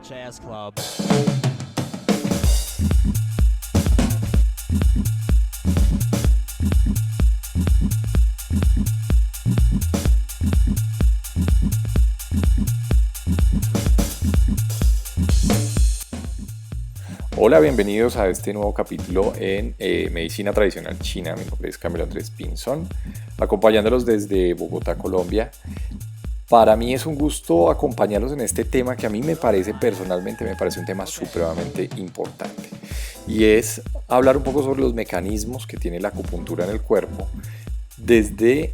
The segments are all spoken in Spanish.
Jazz Club. Hola, bienvenidos a este nuevo capítulo en Medicina Tradicional China. Mi nombre es Camilo Andrés Pinzón, acompañándolos desde Bogotá, Colombia. Para mí es un gusto acompañarlos en este tema que a mí personalmente me parece un tema supremamente importante. Y es hablar un poco sobre los mecanismos que tiene la acupuntura en el cuerpo desde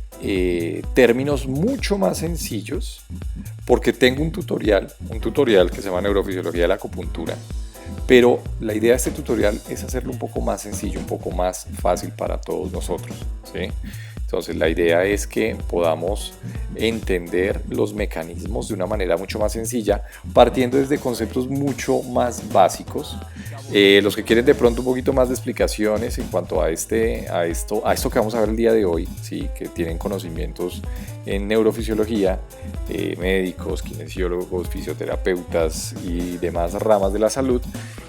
términos mucho más sencillos, porque tengo un tutorial que se llama Neurofisiología de la Acupuntura. Pero la idea de este tutorial es hacerlo un poco más sencillo, un poco más fácil para todos nosotros, ¿sí? Entonces la idea es que podamos entender los mecanismos de una manera mucho más sencilla, partiendo desde conceptos mucho más básicos. Los que quieren de pronto un poquito más de explicaciones en cuanto a esto que vamos a ver el día de hoy, ¿sí? Que tienen conocimientos en neurofisiología, médicos, kinesiólogos, fisioterapeutas y demás ramas de la salud,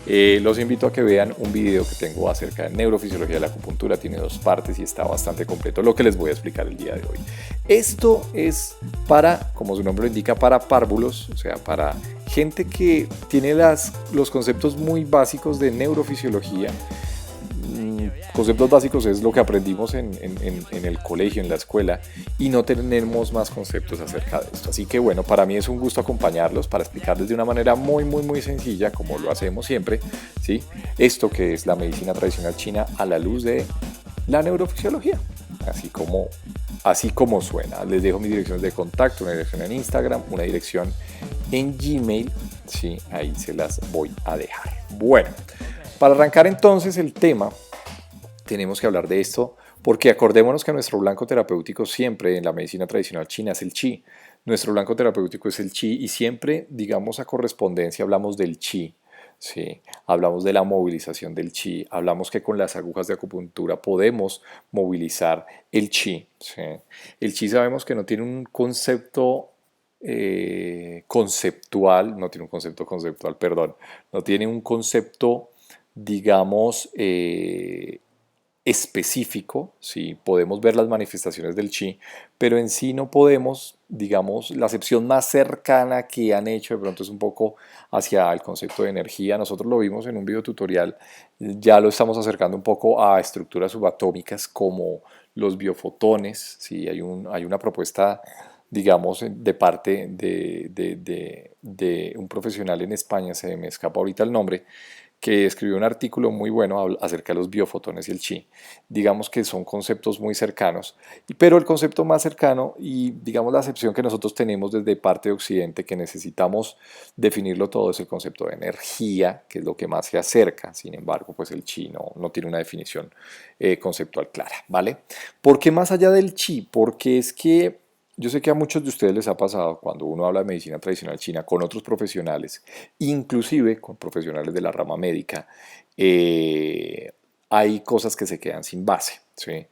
los invito a que vean un video que tengo acerca de neurofisiología de la acupuntura. Tiene 2 partes y está bastante completo lo que les voy a explicar el día de hoy. Esto es para, como su nombre lo indica, para párvulos, o sea, para gente que tiene los conceptos muy básicos de neurofisiología. Conceptos básicos es lo que aprendimos en el colegio, en la escuela, y no tenemos más conceptos acerca de esto. Así que bueno, para mí es un gusto acompañarlos para explicarles de una manera muy sencilla, como lo hacemos siempre, ¿sí? Esto que es la medicina tradicional china a la luz de la neurofisiología, así como suena. Les dejo mis direcciones de contacto, una dirección en Instagram, una dirección en Gmail, ¿sí? Ahí se las voy a dejar. Bueno, para arrancar entonces el tema, tenemos que hablar de esto porque acordémonos que nuestro blanco terapéutico siempre en la medicina tradicional china es el chi. Nuestro blanco terapéutico es el chi y siempre, digamos, a correspondencia hablamos del chi. Sí, hablamos de la movilización del chi, hablamos que con las agujas de acupuntura podemos movilizar el chi. ¿Sí? El chi sabemos que no tiene un concepto conceptual, no tiene un concepto, digamos, específico, ¿sí? Podemos ver las manifestaciones del chi, pero en sí no podemos, digamos, la acepción más cercana que han hecho de pronto es un poco hacia el concepto de energía. Nosotros lo vimos en un video tutorial, ya lo estamos acercando un poco a estructuras subatómicas como los biofotones, ¿sí? Hay una propuesta, digamos, de parte de un profesional en España, se me escapa ahorita el nombre, que escribió un artículo muy bueno acerca de los biofotones y el chi. Digamos que son conceptos muy cercanos, pero el concepto más cercano y digamos la acepción que nosotros tenemos desde parte de Occidente, que necesitamos definirlo todo, es el concepto de energía, que es lo que más se acerca. Sin embargo, pues el chi no tiene una definición conceptual clara, ¿vale? ¿Por qué más allá del chi? Porque es que yo sé que a muchos de ustedes les ha pasado cuando uno habla de medicina tradicional china con otros profesionales, inclusive con profesionales de la rama médica, hay cosas que se quedan sin base, ¿sí?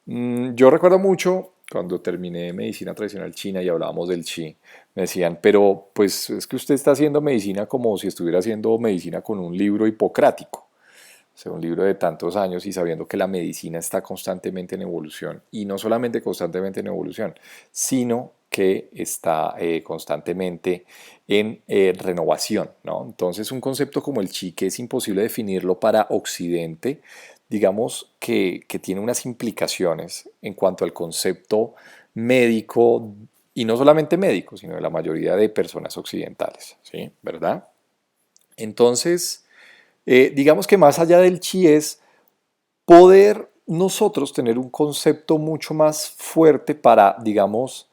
Yo recuerdo mucho cuando terminé medicina tradicional china y hablábamos del chi, me decían, pero pues es que usted está haciendo medicina como si estuviera haciendo medicina con un libro hipocrático, o sea, un libro de tantos años y sabiendo que la medicina está constantemente en evolución y no solamente constantemente en evolución, sino que está constantemente en renovación, ¿no? Entonces un concepto como el chi, que es imposible definirlo para Occidente, digamos que tiene unas implicaciones en cuanto al concepto médico y no solamente médico, sino de la mayoría de personas occidentales, ¿sí? ¿Verdad? Entonces, digamos que más allá del chi es poder nosotros tener un concepto mucho más fuerte para, digamos,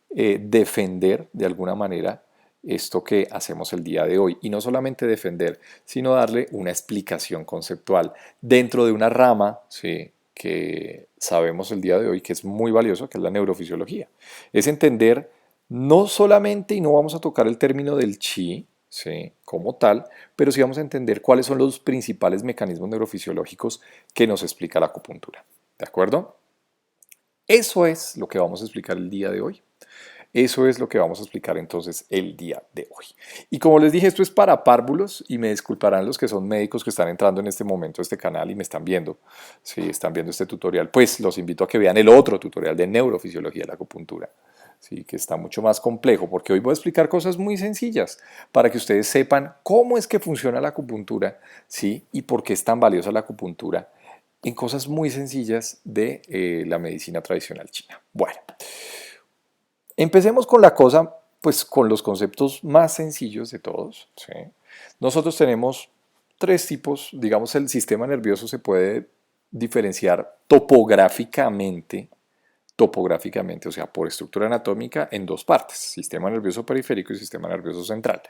defender de alguna manera esto que hacemos el día de hoy. Y no solamente defender, sino darle una explicación conceptual dentro de una rama, ¿sí? Que sabemos el día de hoy que es muy valioso, que es la neurofisiología. Es entender no solamente, y no vamos a tocar el término del chi, ¿sí? Como tal, pero sí vamos a entender cuáles son los principales mecanismos neurofisiológicos que nos explica la acupuntura. ¿De acuerdo? Eso es lo que vamos a explicar el día de hoy. Eso es lo que vamos a explicar entonces el día de hoy. Y como les dije, esto es para párvulos y me disculparán los que son médicos que están entrando en este momento a este canal y me están viendo. Si están viendo este tutorial, pues los invito a que vean el otro tutorial de neurofisiología de la acupuntura. Sí, que está mucho más complejo, porque hoy voy a explicar cosas muy sencillas para que ustedes sepan cómo es que funciona la acupuntura, ¿sí? Y por qué es tan valiosa la acupuntura en cosas muy sencillas de la medicina tradicional china. Bueno, empecemos con la cosa, pues con los conceptos más sencillos de todos, ¿sí? Nosotros tenemos tres tipos, digamos, el sistema nervioso se puede diferenciar topográficamente, o sea, por estructura anatómica, en dos partes, sistema nervioso periférico y sistema nervioso central.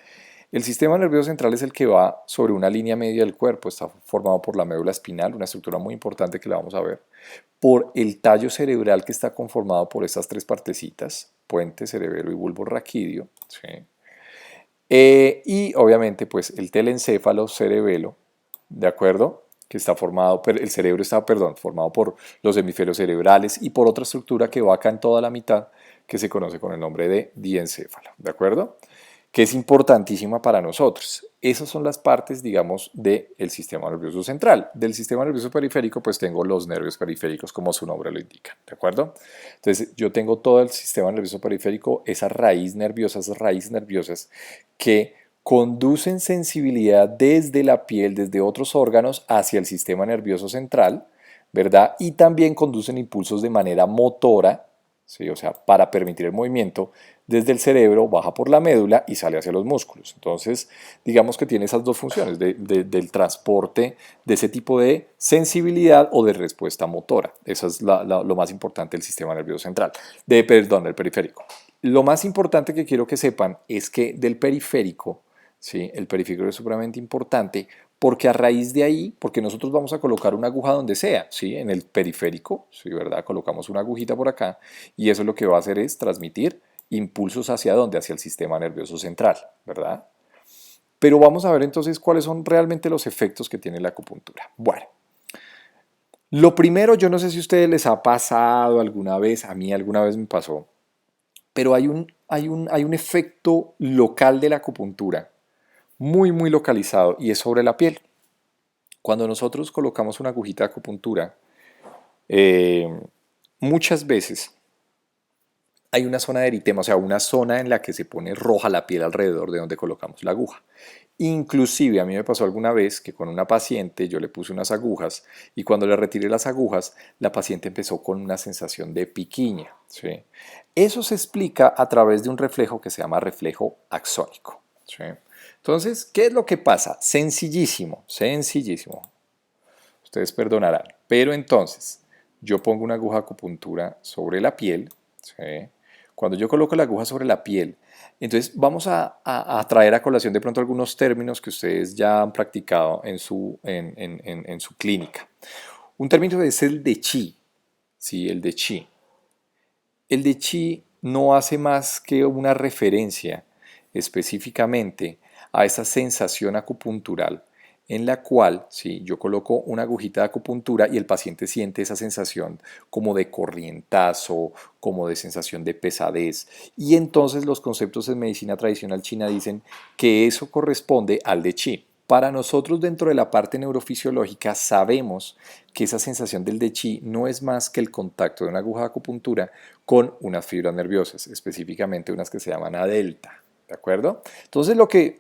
El sistema nervioso central es el que va sobre una línea media del cuerpo, está formado por la médula espinal, una estructura muy importante que la vamos a ver, por el tallo cerebral que está conformado por estas tres partecitas, puente, cerebelo y bulbo raquídeo, ¿sí? Y obviamente pues el telencéfalo, cerebelo, ¿de acuerdo? Que está formado, el cerebro está, perdón, formado por los hemisferios cerebrales y por otra estructura que va acá en toda la mitad, que se conoce con el nombre de diencéfalo, ¿de acuerdo? Que es importantísima para nosotros. Esas son las partes, digamos, del sistema nervioso central. Del sistema nervioso periférico, pues tengo los nervios periféricos, como su nombre lo indica, ¿de acuerdo? Entonces, yo tengo todo el sistema nervioso periférico, esas raíces nerviosas que conducen sensibilidad desde la piel, desde otros órganos, hacia el sistema nervioso central, ¿verdad? Y también conducen impulsos de manera motora, ¿sí? O sea, para permitir el movimiento, desde el cerebro, baja por la médula y sale hacia los músculos. Entonces, digamos que tiene esas dos funciones del transporte de ese tipo de sensibilidad o de respuesta motora. Eso es lo más importante del sistema nervioso central, del periférico. Lo más importante que quiero que sepan es que del periférico, ¿sí? El periférico es supremamente importante porque a raíz de ahí, porque nosotros vamos a colocar una aguja donde sea, ¿sí? En el periférico, ¿sí? ¿Verdad? Colocamos una agujita por acá y eso lo que va a hacer es transmitir impulsos hacia dónde, hacia el sistema nervioso central, ¿verdad? Pero vamos a ver entonces cuáles son realmente los efectos que tiene la acupuntura. Bueno, lo primero, yo no sé si a ustedes les ha pasado alguna vez, a mí alguna vez me pasó, pero hay un efecto local de la acupuntura, muy localizado, y es sobre la piel. Cuando nosotros colocamos una agujita de acupuntura, eh, muchas veces hay una zona de eritema, o sea, una zona en la que se pone roja la piel alrededor de donde colocamos la aguja. Inclusive a mí me pasó alguna vez que con una paciente yo le puse unas agujas y cuando le retiré las agujas, la paciente empezó con una sensación de piquiña, ¿sí? Eso se explica a través de un reflejo que se llama reflejo axónico, ¿sí? Entonces, ¿qué es lo que pasa? Sencillísimo. Ustedes perdonarán. Pero entonces, yo pongo una aguja de acupuntura sobre la piel, ¿sí? Cuando yo coloco la aguja sobre la piel, entonces vamos a traer a colación de pronto algunos términos que ustedes ya han practicado en su clínica. Un término es el de chi, ¿sí? El de chi. El de chi no hace más que una referencia específicamente a esa sensación acupuntural en la cual, si yo coloco una agujita de acupuntura y el paciente siente esa sensación como de corrientazo, como de sensación de pesadez, y entonces los conceptos en medicina tradicional china dicen que eso corresponde al de chi. Para nosotros dentro de la parte neurofisiológica sabemos que esa sensación del de chi no es más que el contacto de una aguja de acupuntura con unas fibras nerviosas, específicamente unas que se llaman A delta, ¿de acuerdo? Entonces lo que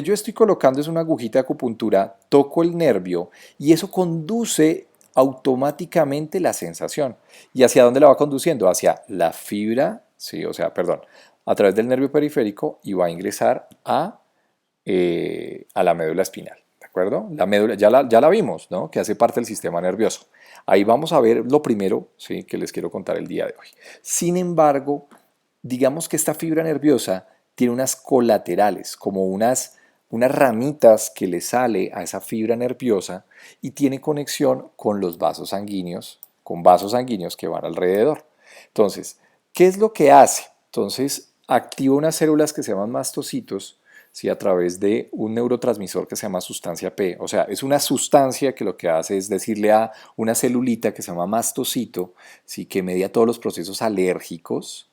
yo estoy colocando es una agujita de acupuntura, toco el nervio y eso conduce automáticamente la sensación. ¿Y hacia dónde la va conduciendo? Hacia la fibra, sí, o sea, perdón, a través del nervio periférico y va a ingresar a la médula espinal, ¿de acuerdo? La médula, ya la vimos, ¿no? Que hace parte del sistema nervioso. Ahí vamos a ver lo primero, ¿sí? Que les quiero contar el día de hoy. Sin embargo, digamos que esta fibra nerviosa tiene unas colaterales, como unas ramitas que le sale a esa fibra nerviosa y tiene conexión con los vasos sanguíneos, con vasos sanguíneos que van alrededor. Entonces, ¿qué es lo que hace? Entonces, activa unas células que se llaman mastocitos, ¿sí? A través de un neurotransmisor que se llama sustancia P. O sea, es una sustancia que lo que hace es decirle a una celulita que se llama mastocito, ¿sí? Que media todos los procesos alérgicos,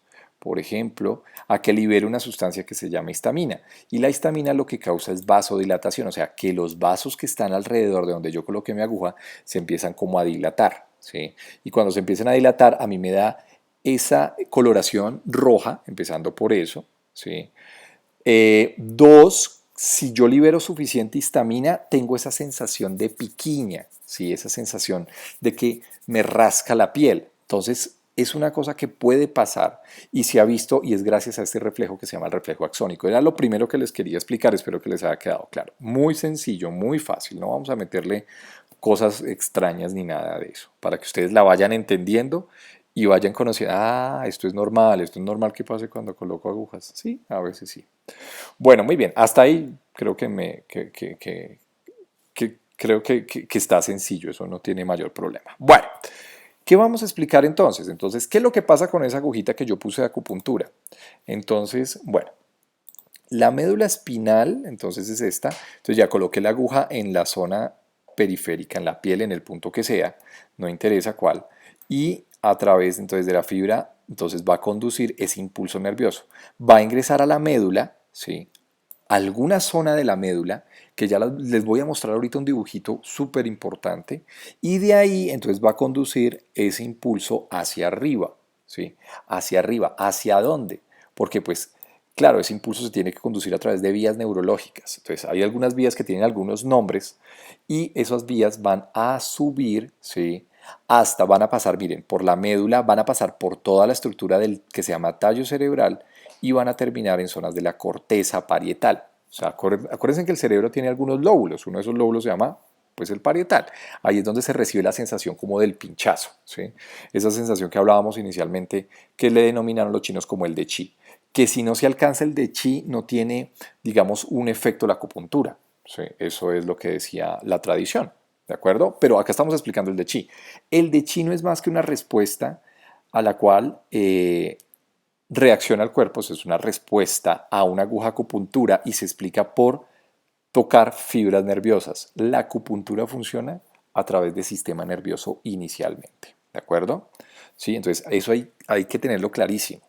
por ejemplo, a que libere una sustancia que se llama histamina. Y la histamina lo que causa es vasodilatación, o sea, que los vasos que están alrededor de donde yo coloqué mi aguja se empiezan como a dilatar, ¿sí? Y cuando se empiezan a dilatar, a mí me da esa coloración roja, empezando por eso, ¿sí? Dos, si yo libero suficiente histamina, tengo esa sensación de piquiña, ¿sí? Esa sensación de que me rasca la piel. Entonces, es una cosa que puede pasar y se ha visto y es gracias a este reflejo que se llama el reflejo axónico. Era lo primero que les quería explicar, espero que les haya quedado claro. Muy sencillo, muy fácil, no vamos a meterle cosas extrañas ni nada de eso, para que ustedes la vayan entendiendo y vayan conociendo, esto es normal que pase cuando coloco agujas. Sí, a veces sí. Bueno, muy bien, hasta ahí creo que está sencillo, eso no tiene mayor problema. Bueno, ¿qué vamos a explicar entonces? Entonces, ¿qué es lo que pasa con esa agujita que yo puse de acupuntura? Entonces, bueno, la médula espinal, entonces es esta, entonces ya coloqué la aguja en la zona periférica, en la piel, en el punto que sea, no interesa cuál, y a través entonces de la fibra, entonces va a conducir ese impulso nervioso, va a ingresar a la médula, ¿sí? Alguna zona de la médula, que ya les voy a mostrar ahorita un dibujito súper importante, y de ahí entonces va a conducir ese impulso hacia arriba, ¿sí? Hacia arriba, ¿hacia dónde? Porque pues, claro, ese impulso se tiene que conducir a través de vías neurológicas. Entonces hay algunas vías que tienen algunos nombres y esas vías van a subir, ¿sí? Van a pasar, miren, por la médula, van a pasar por toda la estructura del que se llama tallo cerebral y van a terminar en zonas de la corteza parietal. O sea, acuérdense que el cerebro tiene algunos lóbulos, uno de esos lóbulos se llama pues el parietal. Ahí es donde se recibe la sensación como del pinchazo, ¿sí? Esa sensación que hablábamos inicialmente, que le denominaron los chinos como el de chi, que si no se alcanza el de chi no tiene, digamos, un efecto la acupuntura, ¿sí? Eso es lo que decía la tradición, ¿de acuerdo? Pero acá estamos explicando el de chi. El de chi no es más que una respuesta a la cual reacciona el cuerpo, es una respuesta a una aguja acupuntura y se explica por tocar fibras nerviosas. La acupuntura funciona a través del sistema nervioso inicialmente, ¿de acuerdo? Sí, entonces eso hay que tenerlo clarísimo.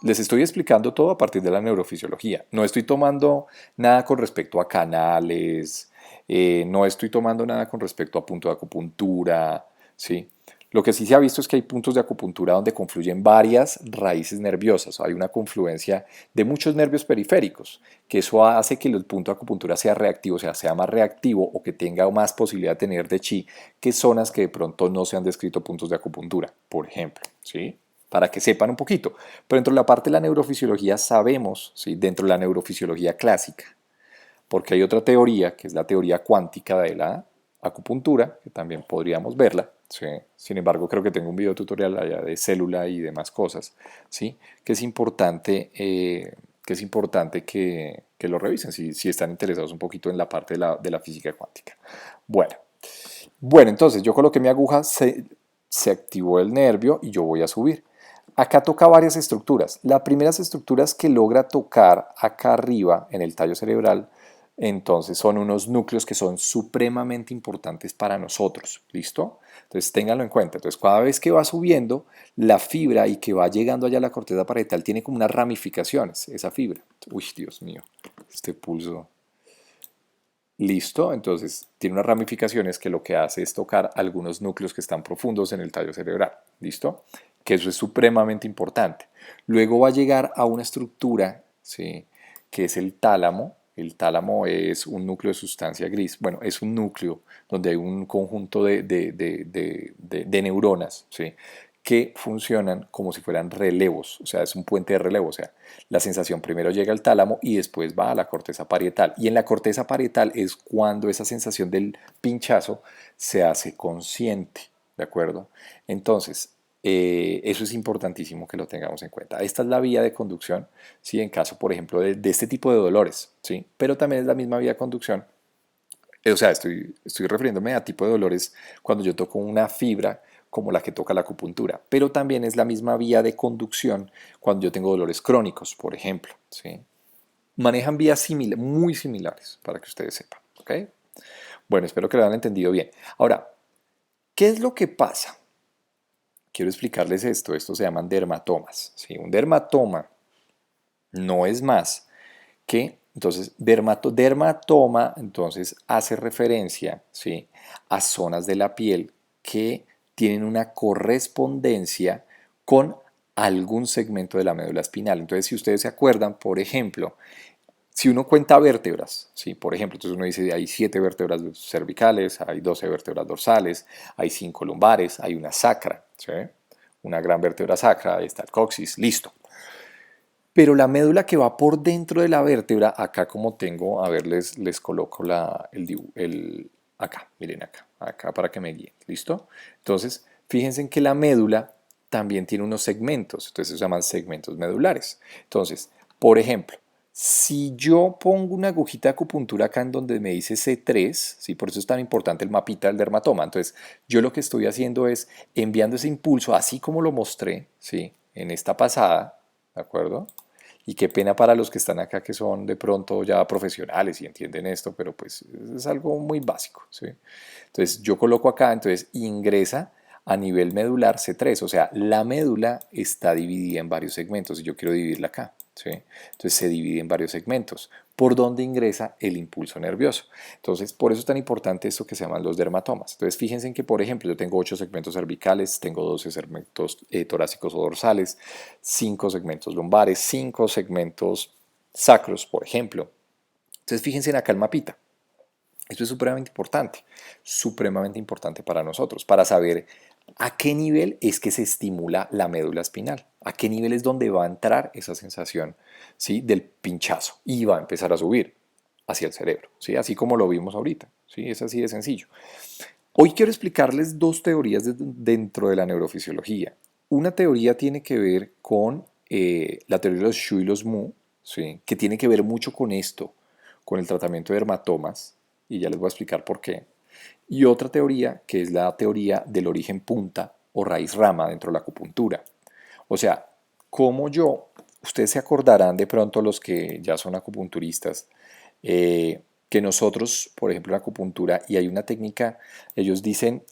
Les estoy explicando todo a partir de la neurofisiología. No estoy tomando nada con respecto a canales, no estoy tomando nada con respecto a punto de acupuntura, ¿sí? Lo que sí se ha visto es que hay puntos de acupuntura donde confluyen varias raíces nerviosas. Hay una confluencia de muchos nervios periféricos, que eso hace que el punto de acupuntura sea reactivo, o sea, sea más reactivo o que tenga más posibilidad de tener de chi que zonas que de pronto no se han descrito puntos de acupuntura, por ejemplo, ¿sí? Para que sepan un poquito. Pero dentro de la parte de la neurofisiología sabemos, ¿sí? Dentro de la neurofisiología clásica, porque hay otra teoría, que es la teoría cuántica de la acupuntura, que también podríamos verla, ¿sí? Sin embargo, creo que tengo un video tutorial allá de célula y demás cosas, ¿sí? Que es importante, que lo revisen si están interesados un poquito en la parte de la física cuántica. Bueno, entonces yo coloqué mi aguja, se activó el nervio y yo voy a subir. Acá toca varias estructuras. Las primeras estructuras que logra tocar acá arriba en el tallo cerebral, entonces son unos núcleos que son supremamente importantes para nosotros. ¿Listo? Entonces ténganlo en cuenta. Entonces cada vez que va subiendo la fibra y que va llegando allá a la corteza parietal tiene como unas ramificaciones esa fibra. Uy, Dios mío, este pulso. Listo, entonces tiene unas ramificaciones que lo que hace es tocar algunos núcleos que están profundos en el tallo cerebral. ¿Listo? Que eso es supremamente importante. Luego va a llegar a una estructura, ¿sí? Que es el tálamo. El tálamo es un núcleo de sustancia gris. Bueno, es un núcleo donde hay un conjunto de neuronas, ¿sí? Que funcionan como si fueran relevos, o sea, es un puente de relevo, o sea, la sensación primero llega al tálamo y después va a la corteza parietal. Y en la corteza parietal es cuando esa sensación del pinchazo se hace consciente, ¿de acuerdo? Entonces, eso es importantísimo que lo tengamos en cuenta. Esta es la vía de conducción, ¿sí? En caso, por ejemplo, de este tipo de dolores, ¿sí? Pero también es la misma vía de conducción. O sea, estoy refiriéndome a tipo de dolores cuando yo toco una fibra como la que toca la acupuntura, pero también es la misma vía de conducción cuando yo tengo dolores crónicos, por ejemplo, ¿sí? Manejan vías muy similares, para que ustedes sepan, ¿ok? Bueno, espero que lo hayan entendido bien. Ahora, ¿qué es lo que pasa? quiero explicarles esto. Estos se llaman dermatomas. ¿Sí? Un dermatoma no es más que, entonces, dermatoma, entonces, hace referencia, ¿sí?, a zonas de la piel que tienen una correspondencia con algún segmento de la médula espinal. Entonces, si ustedes se acuerdan, por ejemplo, si uno cuenta vértebras, ¿sí? Por ejemplo, entonces uno dice hay 7 vértebras cervicales, hay 12 vértebras dorsales, hay 5 lumbares, hay una sacra, ¿sí? Una gran vértebra sacra, ahí está el coxis, listo. Pero la médula que va por dentro de la vértebra, acá como tengo, a ver, les coloco acá, miren acá para que me guíen, ¿listo? Entonces, fíjense en que la médula también tiene unos segmentos, entonces se llaman segmentos medulares. Entonces, por ejemplo, si yo pongo una agujita de acupuntura acá en donde me dice C3, ¿sí? Por eso es tan importante el mapita del dermatoma. Entonces, yo lo que estoy haciendo es enviando ese impulso, así como lo mostré, ¿sí?, en esta pasada, ¿de acuerdo? Y qué pena para los que están acá que son de pronto ya profesionales y entienden esto, pero pues es algo muy básico, ¿sí? Entonces yo coloco acá, entonces ingresa a nivel medular C3, o sea, la médula está dividida en varios segmentos y yo quiero dividirla acá, ¿sí? Entonces se divide en varios segmentos, por donde ingresa el impulso nervioso. Entonces, por eso es tan importante esto que se llaman los dermatomas. Entonces, fíjense en que, por ejemplo, yo tengo 8 segmentos cervicales, tengo 12 segmentos torácicos o dorsales, 5 segmentos lumbares, 5 segmentos sacros, por ejemplo. Entonces, fíjense en acá el mapita. Esto es supremamente importante para nosotros, para saber a qué nivel es que se estimula la médula espinal, a qué nivel es donde va a entrar esa sensación, ¿sí?, del pinchazo y va a empezar a subir hacia el cerebro, ¿sí?, así como lo vimos ahorita, ¿sí?, es así de sencillo. Hoy quiero explicarles dos teorías dentro de la neurofisiología. Una teoría tiene que ver con la teoría de los Shu y los Mu, ¿sí?, que tiene que ver mucho con esto, con el tratamiento de dermatomas, y ya les voy a explicar por qué. Y otra teoría que es la teoría del origen punta o raíz rama dentro de la acupuntura. O sea, como ustedes se acordarán de pronto los que ya son acupunturistas, que nosotros, por ejemplo, en acupuntura, y hay una técnica, ellos dicen,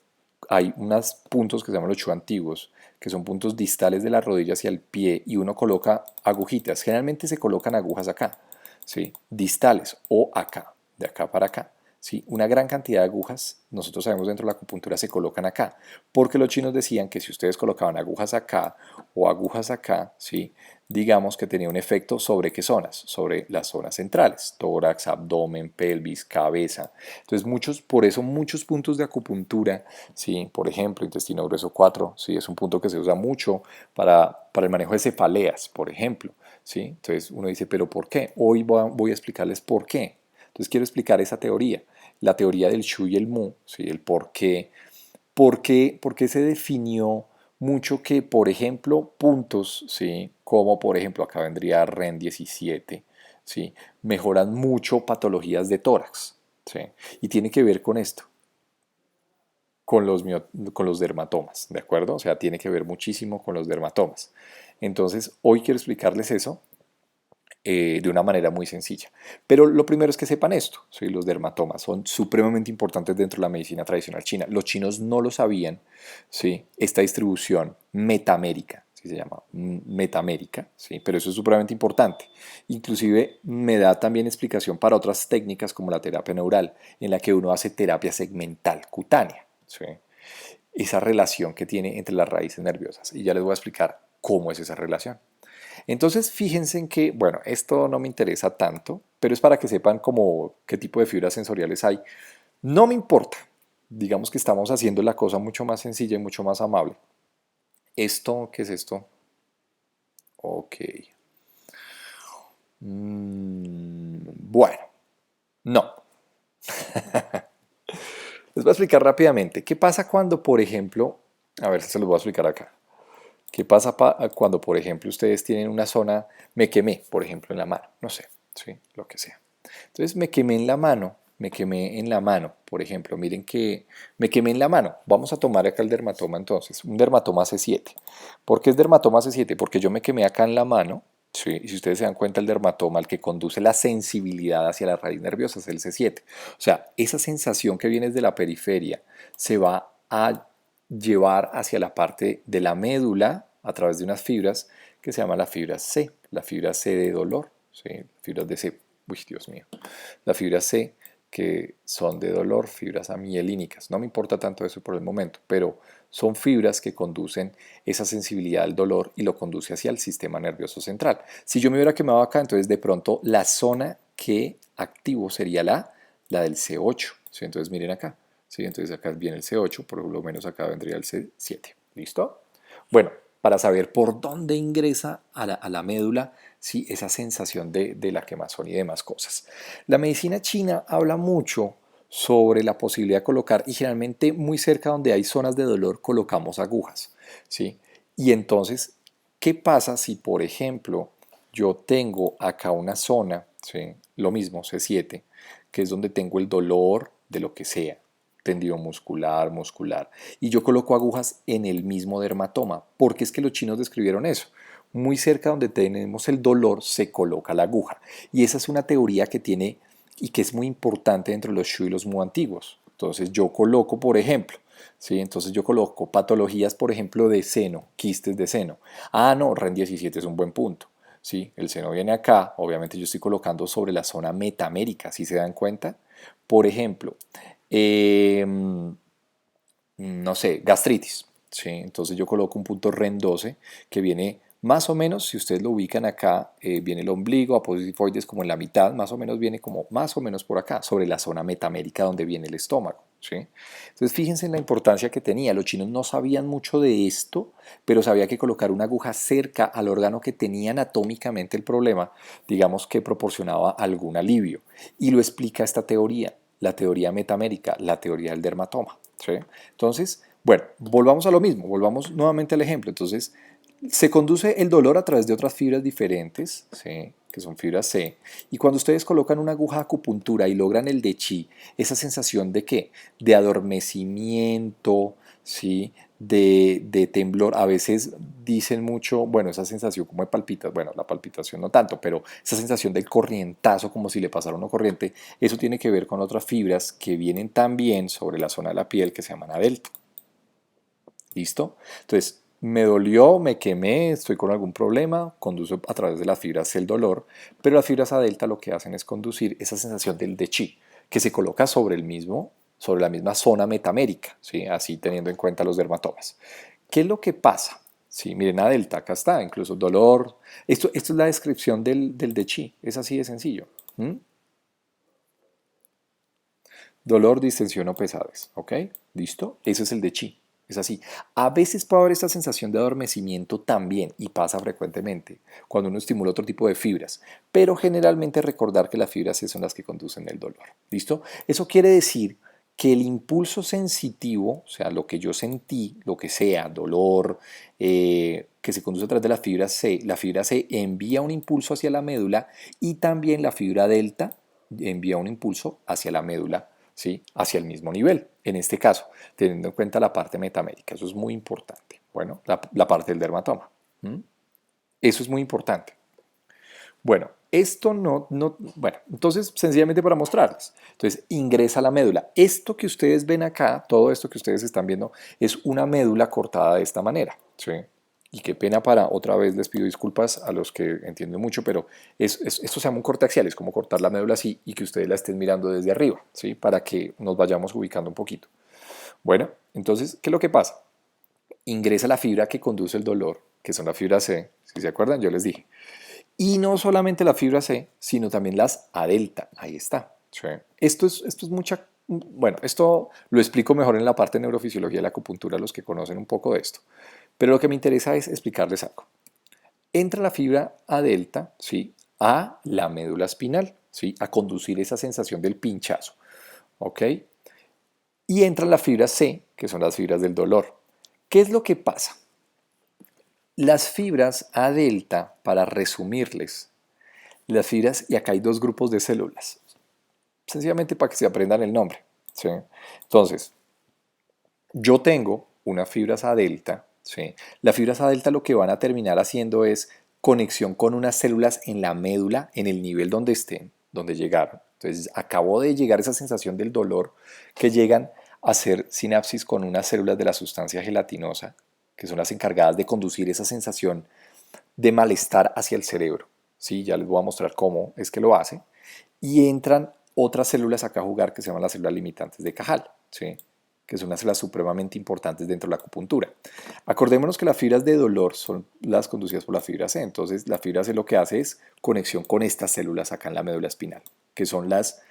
hay unos puntos que se llaman los chu antiguos, que son puntos distales de la rodilla hacia el pie, y uno coloca agujitas. Generalmente se colocan agujas acá, ¿sí?, distales, o acá, de acá para acá. ¿Sí? Una gran cantidad de agujas, nosotros sabemos dentro de la acupuntura, se colocan acá, porque los chinos decían que si ustedes colocaban agujas acá o agujas acá, ¿sí?, digamos que tenía un efecto sobre qué zonas, sobre las zonas centrales, tórax, abdomen, pelvis, cabeza. Entonces por eso muchos puntos de acupuntura, ¿sí?, por ejemplo, intestino grueso 4, ¿sí?, es un punto que se usa mucho para el manejo de cefaleas, por ejemplo, ¿sí? Entonces uno dice, ¿pero por qué? Hoy voy a explicarles por qué. Entonces quiero explicar esa teoría, la teoría del Shu y el Mu, ¿sí?, el por qué se definió mucho que, por ejemplo, puntos, ¿sí?, como por ejemplo acá vendría REN 17, ¿sí?, mejoran mucho patologías de tórax, ¿sí?, y tiene que ver con esto, con los dermatomas, ¿de acuerdo? O sea, tiene que ver muchísimo con los dermatomas. Entonces, hoy quiero explicarles eso de una manera muy sencilla. Pero lo primero es que sepan esto, ¿sí? Los dermatomas son supremamente importantes dentro de la medicina tradicional china. Los chinos no lo sabían, ¿sí?, esta distribución metamérica, ¿sí se llama? Metamérica, ¿sí?, pero eso es supremamente importante. Inclusive me da también explicación para otras técnicas como la terapia neural, en la que uno hace terapia segmental cutánea, ¿sí?, esa relación que tiene entre las raíces nerviosas. Y ya les voy a explicar cómo es esa relación. Entonces, fíjense en que, bueno, esto no me interesa tanto, pero es para que sepan como qué tipo de fibras sensoriales hay. No me importa. Digamos que estamos haciendo la cosa mucho más sencilla y mucho más amable. ¿Esto qué es esto? Ok. Bueno, no. Les voy a explicar rápidamente. ¿Qué pasa cuando, por ejemplo, a ver si se los voy a explicar acá. ¿Qué pasa cuando, por ejemplo, ustedes tienen una zona, me quemé, por ejemplo, en la mano? No sé, ¿sí?, lo que sea. Entonces me quemé en la mano, por ejemplo, miren que me quemé en la mano. Vamos a tomar acá el dermatoma entonces, un dermatoma C7. ¿Por qué es dermatoma C7? Porque yo me quemé acá en la mano, ¿sí?, y si ustedes se dan cuenta, el dermatoma, el que conduce la sensibilidad hacia la raíz nerviosa es el C7. O sea, esa sensación que viene de la periferia se va a llevar hacia la parte de la médula a través de unas fibras que se llama la fibra C de dolor, ¿sí? Fibras de C, uy, Dios mío, la fibra C que son de dolor, fibras amielínicas. No me importa tanto eso por el momento, pero son fibras que conducen esa sensibilidad al dolor y lo conduce hacia el sistema nervioso central. Si yo me hubiera quemado acá, entonces de pronto la zona que activo sería la del C8, ¿sí? Entonces miren acá, ¿sí? Entonces acá viene el C8, por lo menos acá vendría el C7, ¿listo? Bueno, para saber por dónde ingresa a la médula, sí, esa sensación de la quemazón y demás cosas. La medicina china habla mucho sobre la posibilidad de colocar, y generalmente muy cerca donde hay zonas de dolor colocamos agujas, ¿sí? Y entonces, ¿qué pasa si, por ejemplo, yo tengo acá una zona, ¿sí? Lo mismo, C7, que es donde tengo el dolor de lo que sea, tendido muscular, y yo coloco agujas en el mismo dermatoma, porque es que los chinos describieron eso. Muy cerca donde tenemos el dolor se coloca la aguja, y esa es una teoría que tiene y que es muy importante dentro de los Shu y los Mu antiguos. Entonces yo coloco, por ejemplo, ¿sí? Entonces yo coloco patologías, por ejemplo, de seno, quistes de seno. Ah, no, REN 17 es un buen punto. ¿Sí? El seno viene acá, obviamente yo estoy colocando sobre la zona metamérica, ¿sí se dan cuenta? Por ejemplo, eh, no sé, gastritis, ¿sí? Entonces yo coloco un punto REN 12 que viene más o menos, si ustedes lo ubican acá, viene el ombligo, apófisis como en la mitad, más o menos viene como más o menos por acá, sobre la zona metamérica donde viene el estómago, ¿sí? Entonces fíjense en la importancia que tenía. Los chinos no sabían mucho de esto, pero sabía que colocar una aguja cerca al órgano que tenía anatómicamente el problema, digamos que proporcionaba algún alivio. Y lo explica esta teoría, la teoría metamérica, la teoría del dermatoma, ¿sí? Entonces, bueno, volvamos a lo mismo, volvamos nuevamente al ejemplo. Entonces, se conduce el dolor a través de otras fibras diferentes, ¿sí? Que son fibras C, y cuando ustedes colocan una aguja de acupuntura y logran el de chi, esa sensación de ¿qué? De adormecimiento, ¿sí? De temblor, a veces dicen mucho, bueno, esa sensación como de palpitación, bueno, la palpitación no tanto, pero esa sensación del corrientazo, como si le pasara una corriente, eso tiene que ver con otras fibras que vienen también sobre la zona de la piel que se llaman delta. ¿Listo? Entonces, me dolió, me quemé, estoy con algún problema, conduce a través de las fibras el dolor, pero las fibras A delta lo que hacen es conducir esa sensación del de chi, que se coloca sobre el mismo, sobre la misma zona metamérica, ¿sí? Así teniendo en cuenta los dermatomas. ¿Qué es lo que pasa? Sí, miren, A delta, acá está, incluso dolor. Esto es la descripción del de chi, es así de sencillo. ¿Mm? Dolor, distensión o pesadez, ¿ok? ¿Listo? Ese es el de chi. Es así. A veces puede haber esta sensación de adormecimiento también y pasa frecuentemente cuando uno estimula otro tipo de fibras, pero generalmente recordar que las fibras sí son las que conducen el dolor. ¿Listo? Eso quiere decir que el impulso sensitivo, o sea, lo que yo sentí, lo que sea, dolor, que se conduce a través de la fibra C envía un impulso hacia la médula y también la fibra delta envía un impulso hacia la médula, ¿sí? Hacia el mismo nivel, en este caso, teniendo en cuenta la parte metamérica. Eso es muy importante. Bueno, la parte del dermatoma. ¿Mm? Eso es muy importante. Bueno, esto bueno, entonces sencillamente para mostrarles. Entonces ingresa la médula. Esto que ustedes ven acá, todo esto que ustedes están viendo, es una médula cortada de esta manera, ¿sí? Y qué pena otra vez les pido disculpas a los que entienden mucho, pero esto se llama un corte axial, es como cortar la médula así y que ustedes la estén mirando desde arriba, ¿sí? Para que nos vayamos ubicando un poquito. Bueno, entonces, ¿qué es lo que pasa? Ingresa la fibra que conduce el dolor, que son las fibras C, si se acuerdan, yo les dije. Y no solamente la fibra C, sino también las A delta. Ahí está. ¿Sí? Esto es mucha... Bueno, esto lo explico mejor en la parte de neurofisiología de la acupuntura, los que conocen un poco de esto. Pero lo que me interesa es explicarles algo. Entra la fibra A delta, ¿sí? A la médula espinal, ¿sí? A conducir esa sensación del pinchazo. ¿Ok? Y entra la fibra C, que son las fibras del dolor. ¿Qué es lo que pasa? Las fibras A delta, para resumirles, las fibras, y acá hay dos grupos de células, sencillamente para que se aprendan el nombre, ¿sí? Entonces, yo tengo unas fibras A delta, ¿sí? Las fibras A delta lo que van a terminar haciendo es conexión con unas células en la médula, en el nivel donde estén, donde llegaron. Entonces, acabó de llegar esa sensación del dolor que llegan hacer sinapsis con unas células de la sustancia gelatinosa, que son las encargadas de conducir esa sensación de malestar hacia el cerebro. ¿Sí? Ya les voy a mostrar cómo es que lo hace. Y entran otras células acá a jugar que se llaman las células limitantes de Cajal, ¿sí? Que son unas células supremamente importantes dentro de la acupuntura. Acordémonos que las fibras de dolor son las conducidas por la fibra C, entonces la fibra C lo que hace es conexión con estas células acá en la médula espinal, que son las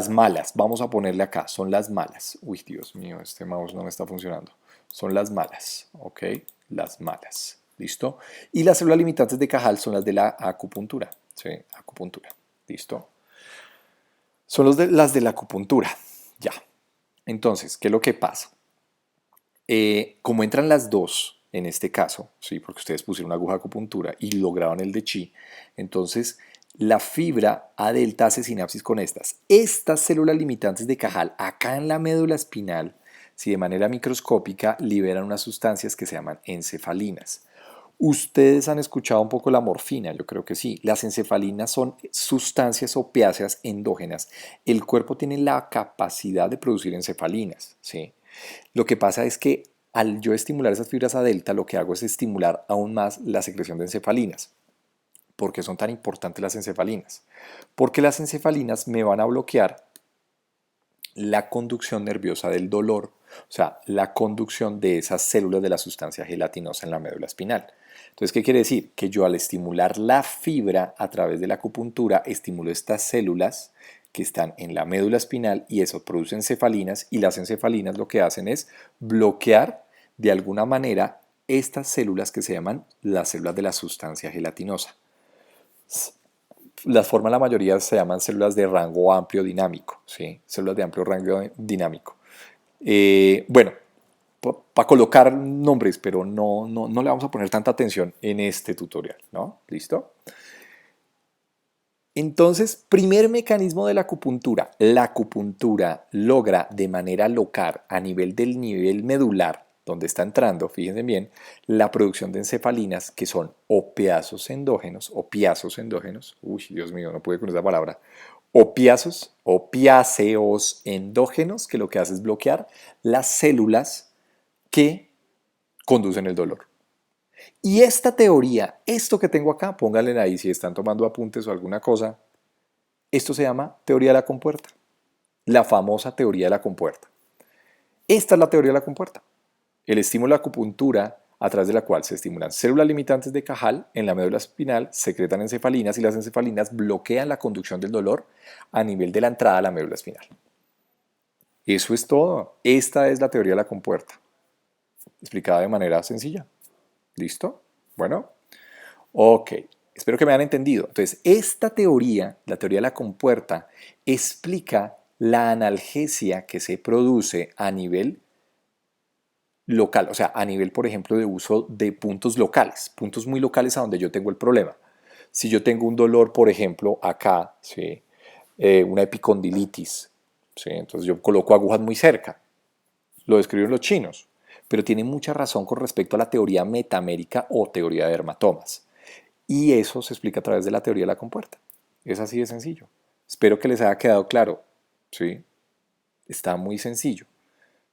malas, vamos a ponerle acá, son las malas. Uy, Dios mío, este mouse no me está funcionando. Son las malas, ¿ok? Las malas, ¿listo? Y las células limitantes de Cajal son las de la acupuntura, ¿sí? Acupuntura, ¿listo? Son las de la acupuntura, ya. Entonces, ¿qué es lo que pasa? Como entran las dos en este caso, ¿sí? Porque ustedes pusieron una aguja de acupuntura y lograron el de chi, entonces la fibra A delta hace sinapsis con estas. Estas células limitantes de Cajal, acá en la médula espinal, si de manera microscópica liberan unas sustancias que se llaman encefalinas. Ustedes han escuchado un poco la morfina, yo creo que sí. Las encefalinas son sustancias opiáceas endógenas. El cuerpo tiene la capacidad de producir encefalinas, ¿sí? Lo que pasa es que al yo estimular esas fibras A delta, lo que hago es estimular aún más la secreción de encefalinas. ¿Por qué son tan importantes las encefalinas? Porque las encefalinas me van a bloquear la conducción nerviosa del dolor, o sea, la conducción de esas células de la sustancia gelatinosa en la médula espinal. Entonces, ¿qué quiere decir? Que yo al estimular la fibra a través de la acupuntura, estimulo estas células que están en la médula espinal y eso produce encefalinas y las encefalinas lo que hacen es bloquear de alguna manera estas células que se llaman las células de la sustancia gelatinosa. Las formas la mayoría se llaman células de rango amplio dinámico, ¿sí? Células de amplio rango dinámico. Bueno, para colocar nombres, pero no le vamos a poner tanta atención en este tutorial, ¿no? ¿Listo? Entonces, primer mecanismo de la acupuntura. La acupuntura logra de manera local, a nivel del nivel medular, donde está entrando, fíjense bien, la producción de encefalinas, que son opiáceos endógenos, uy, Dios mío, no pude con esa palabra, opiáceos endógenos, que lo que hace es bloquear las células que conducen el dolor. Y esta teoría, esto que tengo acá, pónganle ahí si están tomando apuntes o alguna cosa, esto se llama teoría de la compuerta, la famosa teoría de la compuerta. Esta es la teoría de la compuerta. El estímulo de la acupuntura, a través de la cual se estimulan células limitantes de Cajal en la médula espinal, secretan encefalinas y las encefalinas bloquean la conducción del dolor a nivel de la entrada a la médula espinal. Eso es todo. Esta es la teoría de la compuerta, explicada de manera sencilla. ¿Listo? Bueno, ok. Espero que me hayan entendido. Entonces, esta teoría, la teoría de la compuerta, explica la analgesia que se produce a nivel local, o sea, a nivel, por ejemplo, de uso de puntos locales, puntos muy locales a donde yo tengo el problema. Si yo tengo un dolor, por ejemplo, acá, ¿sí? Una epicondilitis, ¿sí? Entonces yo coloco agujas muy cerca, lo describen los chinos, pero tiene mucha razón con respecto a la teoría metamérica o teoría de dermatomas. Y eso se explica a través de la teoría de la compuerta. Es así de sencillo. Espero que les haya quedado claro, ¿sí? Está muy sencillo,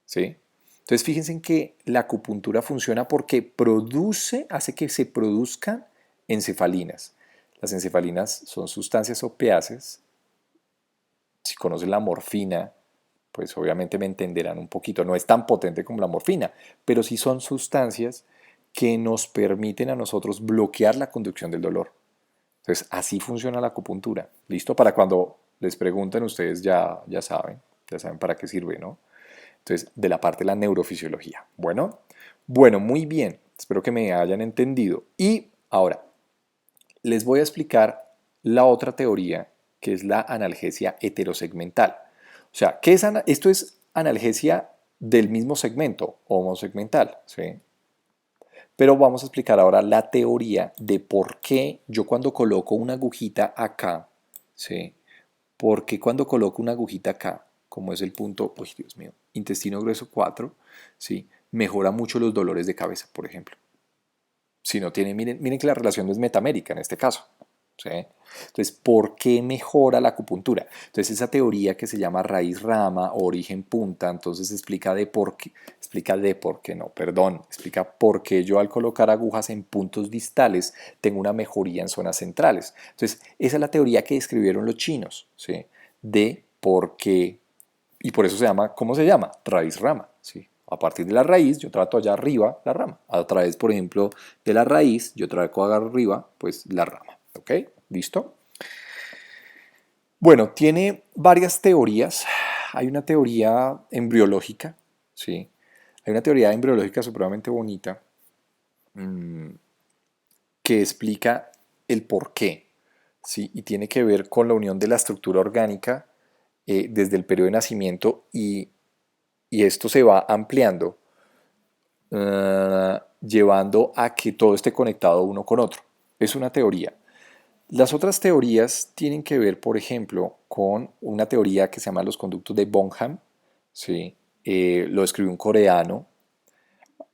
¿sí? Entonces fíjense en que la acupuntura funciona porque hace que se produzcan encefalinas. Las encefalinas son sustancias opiáceas. Si conocen la morfina, pues obviamente me entenderán un poquito. No es tan potente como la morfina, pero sí son sustancias que nos permiten a nosotros bloquear la conducción del dolor. Entonces así funciona la acupuntura. ¿Listo? Para cuando les pregunten ustedes ya saben para qué sirve, ¿no? Entonces, de la parte de la neurofisiología. Bueno, muy bien. Espero que me hayan entendido. Y ahora, les voy a explicar la otra teoría, que es la analgesia heterosegmental. O sea, esto es analgesia del mismo segmento, homosegmental, ¿sí? Pero vamos a explicar ahora la teoría de por qué yo cuando coloco una agujita acá, ¿sí? ¿Por qué cuando coloco una agujita acá, como es el punto, uy, Dios mío, intestino grueso 4, ¿sí? Mejora mucho los dolores de cabeza, por ejemplo? Si no tiene, miren que la relación no es metamérica en este caso, ¿sí? Entonces, ¿por qué mejora la acupuntura? Entonces, esa teoría que se llama raíz rama o origen punta, entonces explica por qué yo al colocar agujas en puntos distales tengo una mejoría en zonas centrales. Entonces, esa es la teoría que describieron los chinos, ¿sí? De por qué, y por eso se llama, ¿cómo se llama? Raíz rama, ¿sí? A partir de la raíz, yo trato allá arriba la rama. A través, por ejemplo, de la raíz, yo traigo acá arriba, pues la rama. ¿Ok? ¿Listo? Bueno, tiene varias teorías. Hay una teoría embriológica, ¿sí? Hay una teoría embriológica supremamente bonita mmm, que explica el por qué, ¿sí? Y tiene que ver con la unión de la estructura orgánica desde el periodo de nacimiento y esto se va ampliando, llevando a que todo esté conectado uno con otro. Es una teoría. Las otras teorías tienen que ver, por ejemplo, con una teoría que se llama los conductos de Bonham, ¿sí? Lo escribió un coreano,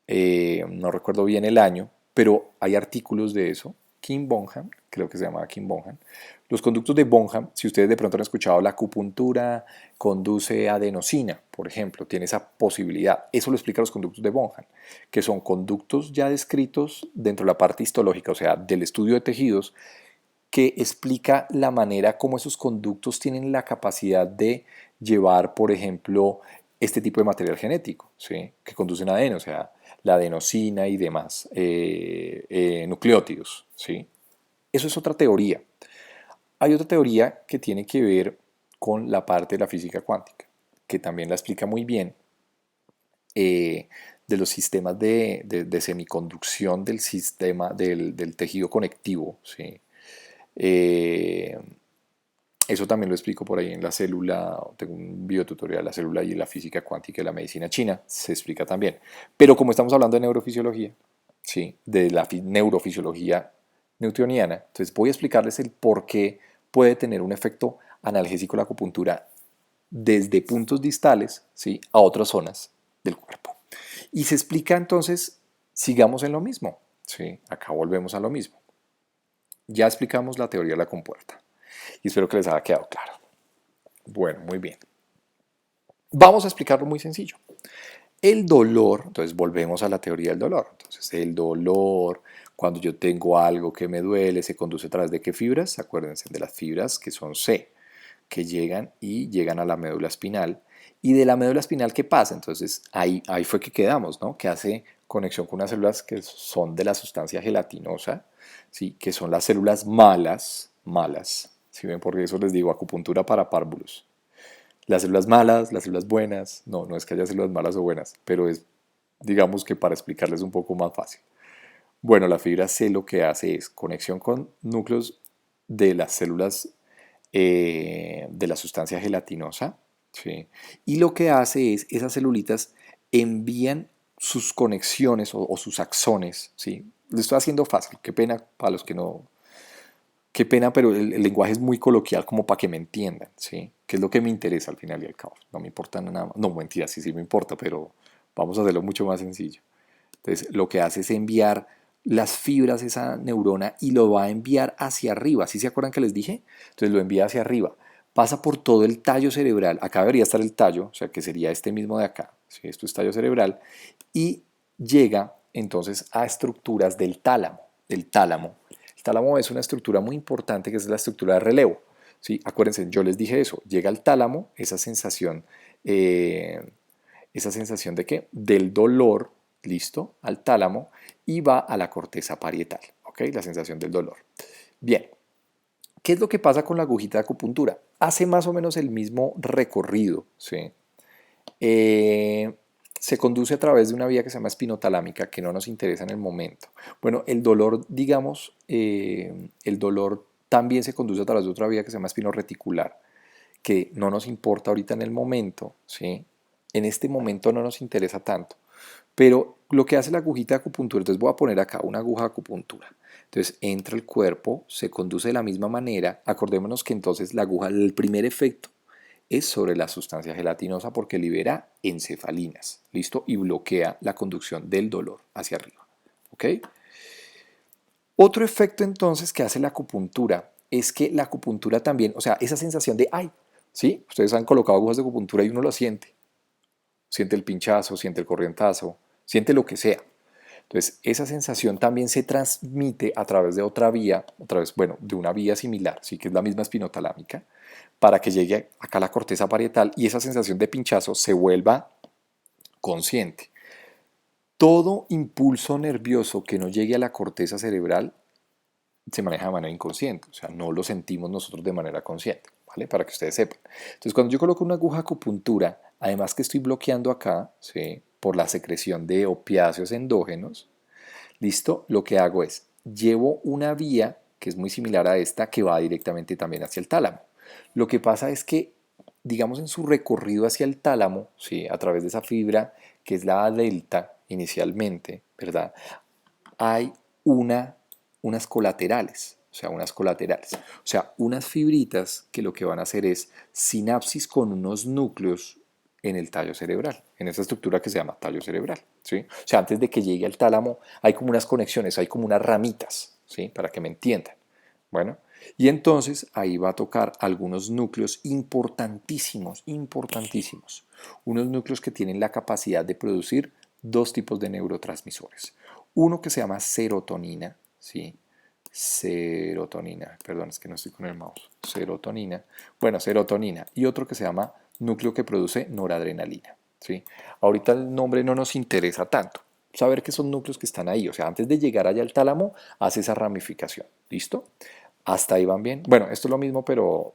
no recuerdo bien el año, pero hay artículos de eso. Kim Bonham, creo que se llamaba Kim Bonham. Los conductos de Bonham, si ustedes de pronto han escuchado la acupuntura conduce a adenosina, por ejemplo, tiene esa posibilidad. Eso lo explica los conductos de Bonham, que son conductos ya descritos dentro de la parte histológica, o sea, del estudio de tejidos, que explica la manera como esos conductos tienen la capacidad de llevar, por ejemplo, este tipo de material genético, ¿sí? Que conducen a adeno, o sea, la adenosina y demás nucleótidos, ¿sí? Eso es otra teoría. Hay otra teoría que tiene que ver con la parte de la física cuántica, que también la explica muy bien, de los sistemas de semiconducción del sistema del tejido conectivo, ¿sí? Eh, Eso también lo explico por ahí en la célula, tengo un videotutorial, la célula y la física cuántica de la medicina china, se explica también. Pero como estamos hablando de neurofisiología, ¿sí? De la neurofisiología newtoniana, entonces voy a explicarles el por qué puede tener un efecto analgésico la acupuntura desde puntos distales, ¿sí? A otras zonas del cuerpo. Y se explica entonces, sigamos en lo mismo, ¿sí? Acá volvemos a lo mismo. Ya explicamos la teoría de la compuerta y espero que les haya quedado claro. Bueno, muy bien. Vamos a explicarlo muy sencillo. El dolor, entonces volvemos a la teoría del dolor. Entonces el dolor, cuando yo tengo algo que me duele, se conduce a través de qué fibras. Acuérdense de las fibras que son C, que llegan a la médula espinal. Y de la médula espinal, ¿qué pasa? Entonces ahí fue que quedamos, ¿no? Que hace conexión con unas células que son de la sustancia gelatinosa, ¿sí? Que son las células malas. ¿Sí ven? Porque eso les digo, acupuntura para párvulos. Las células malas, las células buenas, no es que haya células malas o buenas, pero es, digamos que para explicarles un poco más fácil. Bueno, la fibra C lo que hace es conexión con núcleos de las células de la sustancia gelatinosa, ¿sí? Y lo que hace es, esas celulitas envían sus conexiones o sus axones, ¿sí? Lo estoy haciendo fácil, qué pena para los que no, qué pena, pero el lenguaje es muy coloquial como para que me entiendan, ¿sí? Que es lo que me interesa al final y al cabo. No me importa nada más. No, mentira, sí me importa, pero vamos a hacerlo mucho más sencillo. Entonces, lo que hace es enviar las fibras, esa neurona, y lo va a enviar hacia arriba. ¿Sí se acuerdan que les dije? Entonces lo envía hacia arriba. Pasa por todo el tallo cerebral. Acá debería estar el tallo, o sea, que sería este mismo de acá. ¿Sí? Esto es tallo cerebral. Y llega entonces a estructuras del tálamo. Del tálamo. El tálamo es una estructura muy importante que es la estructura de relevo. ¿Sí? Acuérdense, yo les dije eso. Llega al tálamo, esa sensación de qué? Del dolor, listo, al tálamo y va a la corteza parietal, ¿ok? La sensación del dolor. Bien, ¿qué es lo que pasa con la agujita de acupuntura? Hace más o menos el mismo recorrido, ¿sí? Eh, Se conduce a través de una vía que se llama espinotalámica que no nos interesa en el momento. Bueno, el dolor, digamos, el dolor también se conduce a través de otra vía que se llama espinoreticular, que no nos importa ahorita en el momento, ¿sí? En este momento no nos interesa tanto. Pero lo que hace la agujita de acupuntura, entonces voy a poner acá una aguja de acupuntura. Entonces entra el cuerpo, se conduce de la misma manera. Acordémonos que entonces la aguja, el primer efecto es sobre la sustancia gelatinosa porque libera encefalinas, ¿listo? Y bloquea la conducción del dolor hacia arriba, ¿ok? Otro efecto entonces que hace la acupuntura es que la acupuntura también, o sea, esa sensación de, ay, ¿sí? Ustedes han colocado agujas de acupuntura y uno lo siente. Siente el pinchazo, siente el corrientazo, siente lo que sea. Entonces, esa sensación también se transmite a través de otra vía, bueno, de una vía similar, sí, que es la misma espinotalámica, para que llegue acá a la corteza parietal y esa sensación de pinchazo se vuelva consciente. Todo impulso nervioso que no llegue a la corteza cerebral se maneja de manera inconsciente, o sea, no lo sentimos nosotros de manera consciente, ¿vale? Para que ustedes sepan. Entonces, cuando yo coloco una aguja acupuntura, además que estoy bloqueando acá, ¿sí? Por la secreción de opiáceos endógenos, ¿listo? Lo que hago es, llevo una vía que es muy similar a esta, que va directamente también hacia el tálamo. Lo que pasa es que, digamos, en su recorrido hacia el tálamo, ¿sí? A través de esa fibra, que es la delta inicialmente, ¿verdad? Hay una, unas colaterales, o sea, unas fibritas que lo que van a hacer es sinapsis con unos núcleos en el tallo cerebral, en esa estructura que se llama tallo cerebral, ¿sí? O sea, antes de que llegue al tálamo hay como unas conexiones, hay como unas ramitas, ¿sí? Para que me entiendan. Bueno, y entonces ahí va a tocar algunos núcleos importantísimos, importantísimos. Unos núcleos que tienen la capacidad de producir dos tipos de neurotransmisores. Uno que se llama serotonina, ¿sí? Serotonina, perdón, es que no estoy con el mouse. Serotonina, bueno, serotonina. Y otro que se llama núcleo que produce noradrenalina, ¿sí? Ahorita el nombre no nos interesa tanto. Saber que son núcleos que están ahí, o sea, antes de llegar allá al tálamo, hace esa ramificación, ¿listo? Hasta ahí van bien. Bueno, esto es lo mismo, pero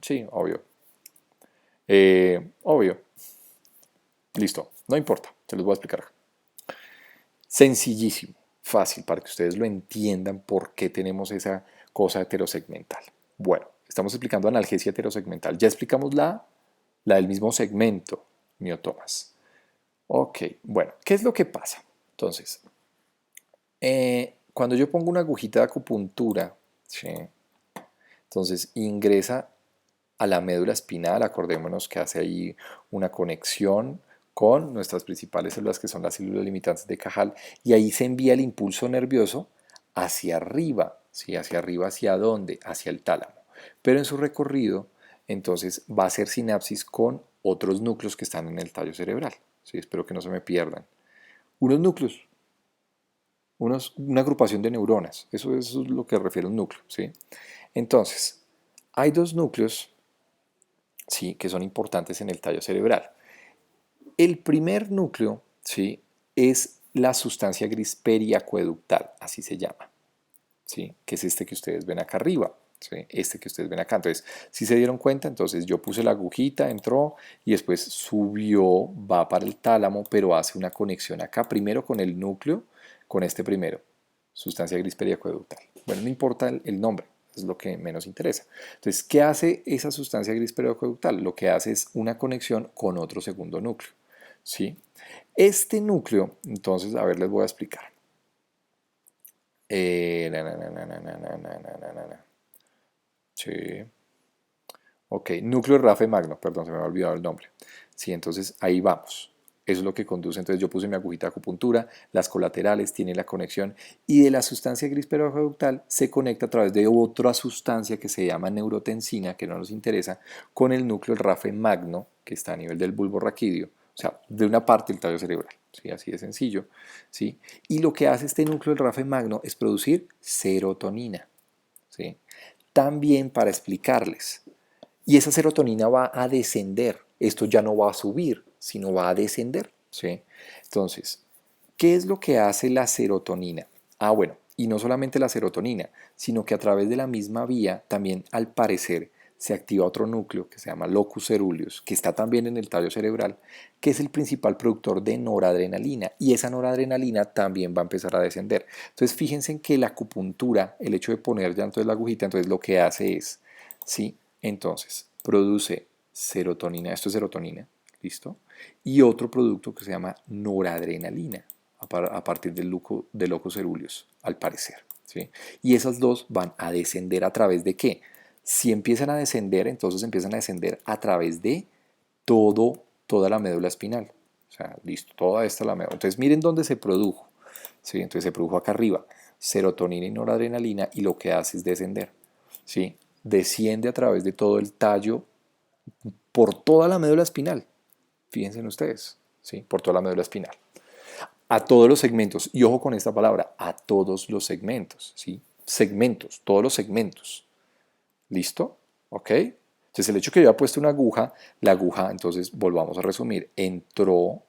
sí, obvio. Obvio. Listo, no importa, se los voy a explicar. Sencillísimo, fácil, para que ustedes lo entiendan por qué tenemos esa cosa heterosegmental. Bueno, estamos explicando analgesia heterosegmental. Ya explicamos la del mismo segmento, miotomas. Ok, bueno, ¿qué es lo que pasa? Entonces, cuando yo pongo una agujita de acupuntura, ¿sí? Entonces ingresa a la médula espinal, acordémonos que hace ahí una conexión con nuestras principales células que son las células limitantes de Cajal y ahí se envía el impulso nervioso hacia arriba, ¿sí? ¿Hacia arriba hacia dónde? Hacia el tálamo. Pero en su recorrido, entonces va a hacer sinapsis con otros núcleos que están en el tallo cerebral, ¿sí? Espero que no se me pierdan. Unos núcleos, una agrupación de neuronas, eso es lo que refiere a un núcleo, ¿sí? Entonces, hay dos núcleos, ¿sí? Que son importantes en el tallo cerebral. El primer núcleo, ¿sí? Es la sustancia gris periacueductal, así se llama, ¿sí? Que es este que ustedes ven acá arriba, ¿sí? Este que ustedes ven acá. Entonces, si se dieron cuenta, entonces yo puse la agujita, entró y después subió, va para el tálamo, pero hace una conexión acá, primero con el núcleo, con este primero, sustancia gris periacueductal. Bueno, no importa el nombre, es lo que menos interesa. Entonces, ¿qué hace esa sustancia gris periacueductal? Lo que hace es una conexión con otro segundo núcleo, ¿sí? Este núcleo, entonces, a ver, les voy a explicar. Sí. Ok, núcleo Rafe Magno, perdón, se me había olvidado el nombre. Sí, entonces ahí vamos. Eso es lo que conduce. Entonces yo puse mi agujita de acupuntura, las colaterales tienen la conexión y de la sustancia gris periacueductal se conecta a través de otra sustancia que se llama neurotensina, que no nos interesa, con el núcleo Rafe Magno, que está a nivel del bulbo raquídeo, o sea, de una parte del tallo cerebral. ¿Sí? Así de sencillo. ¿Sí? Y lo que hace este núcleo del Rafe Magno es producir serotonina. ¿Sí? También para explicarles. Y esa serotonina va a descender. Esto ya no va a subir, sino va a descender. ¿Sí? Entonces, ¿qué es lo que hace la serotonina? Ah, bueno, y no solamente la serotonina, sino que a través de la misma vía también al parecer se activa otro núcleo que se llama locus ceruleus, que está también en el tallo cerebral, que es el principal productor de noradrenalina y esa noradrenalina también va a empezar a descender. Entonces fíjense en que la acupuntura, el hecho de poner ya entonces la agujita, entonces lo que hace es, ¿sí? Entonces produce serotonina, esto es serotonina, ¿listo? Y otro producto que se llama noradrenalina a partir del locus ceruleus, al parecer, ¿sí? Y esas dos van a descender a través de ¿qué? Si empiezan a descender, entonces empiezan a descender a través de toda la médula espinal. O sea, listo, toda esta la médula. Entonces miren dónde se produjo. ¿Sí? Entonces se produjo acá arriba. serotonina y noradrenalina y lo que hace es descender, ¿sí? Desciende a través de todo el tallo por toda la médula espinal. Fíjense en ustedes, ¿sí? Por toda la médula espinal. A todos los segmentos, y ojo con esta palabra, a todos los segmentos, ¿sí? Segmentos, todos los segmentos. ¿Listo? ¿Ok? Entonces el hecho que yo haya puesto una aguja, la aguja, entonces volvamos a resumir, entró,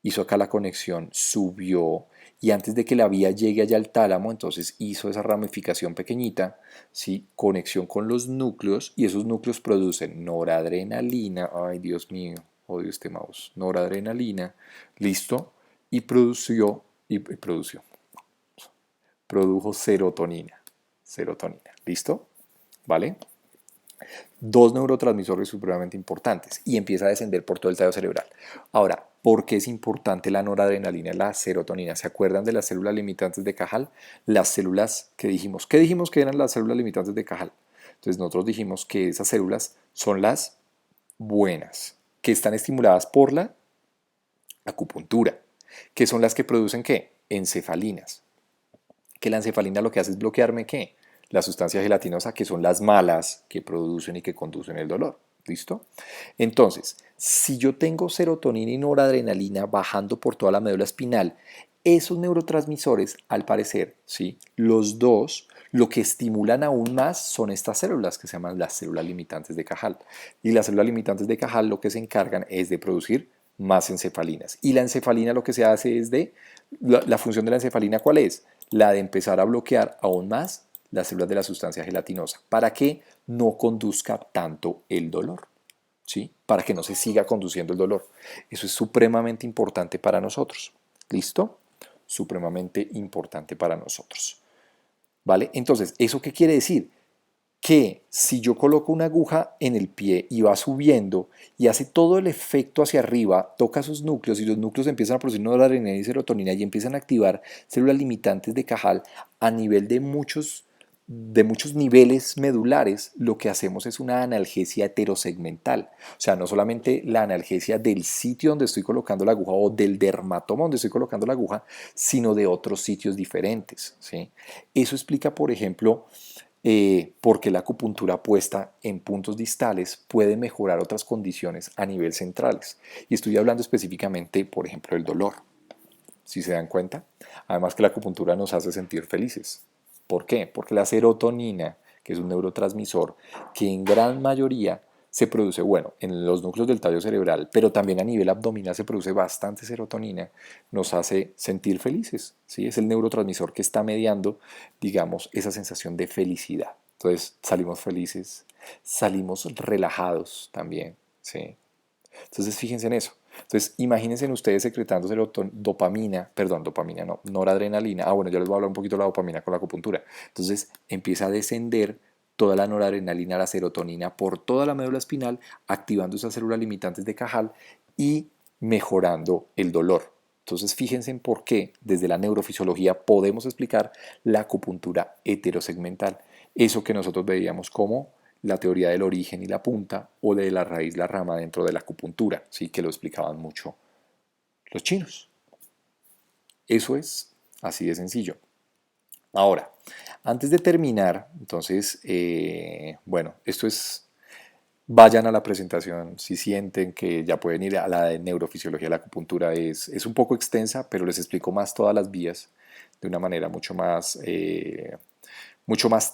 hizo acá la conexión, subió, y antes de que la vía llegue allá al tálamo, entonces hizo esa ramificación pequeñita, ¿sí? Conexión con los núcleos, y esos núcleos producen noradrenalina, ay Dios mío, odio este mouse, noradrenalina, listo, y produjo serotonina, serotonina, ¿listo? ¿Vale? Dos neurotransmisores supremamente importantes y empieza a descender por todo el tallo cerebral. Ahora, ¿por qué es importante la noradrenalina y la serotonina? ¿Se acuerdan de las células limitantes de Cajal? Las células que dijimos. ¿Qué dijimos que eran las células limitantes de Cajal? Entonces nosotros dijimos que esas células son las buenas, que están estimuladas por la acupuntura, que son las que producen ¿qué? Encefalinas. Que la encefalina lo que hace es bloquearme ¿qué? La sustancia gelatinosa, que son las malas que producen y que conducen el dolor. ¿Listo? Entonces, si yo tengo serotonina y noradrenalina bajando por toda la médula espinal, esos neurotransmisores, al parecer, ¿sí? Los dos, lo que estimulan aún más son estas células que se llaman las células limitantes de Cajal. Y las células limitantes de Cajal lo que se encargan es de producir más encefalinas. Y la encefalina lo que se hace es la función de la encefalina, ¿cuál es? La de empezar a bloquear aún más las células de la sustancia gelatinosa para que no conduzca tanto el dolor, ¿sí? Para que no se siga conduciendo el dolor. Eso es supremamente importante para nosotros. ¿Listo? Supremamente importante para nosotros. ¿Vale? Entonces, ¿eso qué quiere decir? Que si yo coloco una aguja en el pie y va subiendo y hace todo el efecto hacia arriba, toca sus núcleos y los núcleos empiezan a producir noradrenalina y serotonina y empiezan a activar células limitantes de Cajal a nivel de muchos niveles medulares, lo que hacemos es una analgesia heterosegmental. O sea, no solamente la analgesia del sitio donde estoy colocando la aguja o del dermatoma donde estoy colocando la aguja, sino de otros sitios diferentes, ¿sí? Eso explica, por ejemplo, porque la acupuntura puesta en puntos distales puede mejorar otras condiciones a nivel centrales. Y estoy hablando específicamente, por ejemplo, del dolor, si se dan cuenta. Además que la acupuntura nos hace sentir felices. ¿Por qué? Porque la serotonina, que es un neurotransmisor que en gran mayoría se produce, bueno, en los núcleos del tallo cerebral, pero también a nivel abdominal se produce bastante serotonina, nos hace sentir felices, ¿sí? Es el neurotransmisor que está mediando, digamos, esa sensación de felicidad. Entonces salimos felices, salimos relajados también, ¿sí? Entonces fíjense en eso. Entonces imagínense en ustedes secretando dopamina no, noradrenalina. Ah, bueno, ya les voy a hablar un poquito de la dopamina con la acupuntura. Entonces empieza a descender toda la noradrenalina, la serotonina por toda la médula espinal, activando esas células limitantes de Cajal y mejorando el dolor. Entonces fíjense en por qué desde la neurofisiología podemos explicar la acupuntura heterosegmental. Eso que nosotros veíamos como la teoría del origen y la punta o de la raíz, la rama dentro de la acupuntura, ¿sí? Que lo explicaban mucho los chinos. Eso es así de sencillo. Ahora, antes de terminar, entonces, bueno, esto es, vayan a la presentación si sienten que ya pueden ir a la de neurofisiología de la acupuntura. Es un poco extensa, pero les explico más todas las vías de una manera mucho más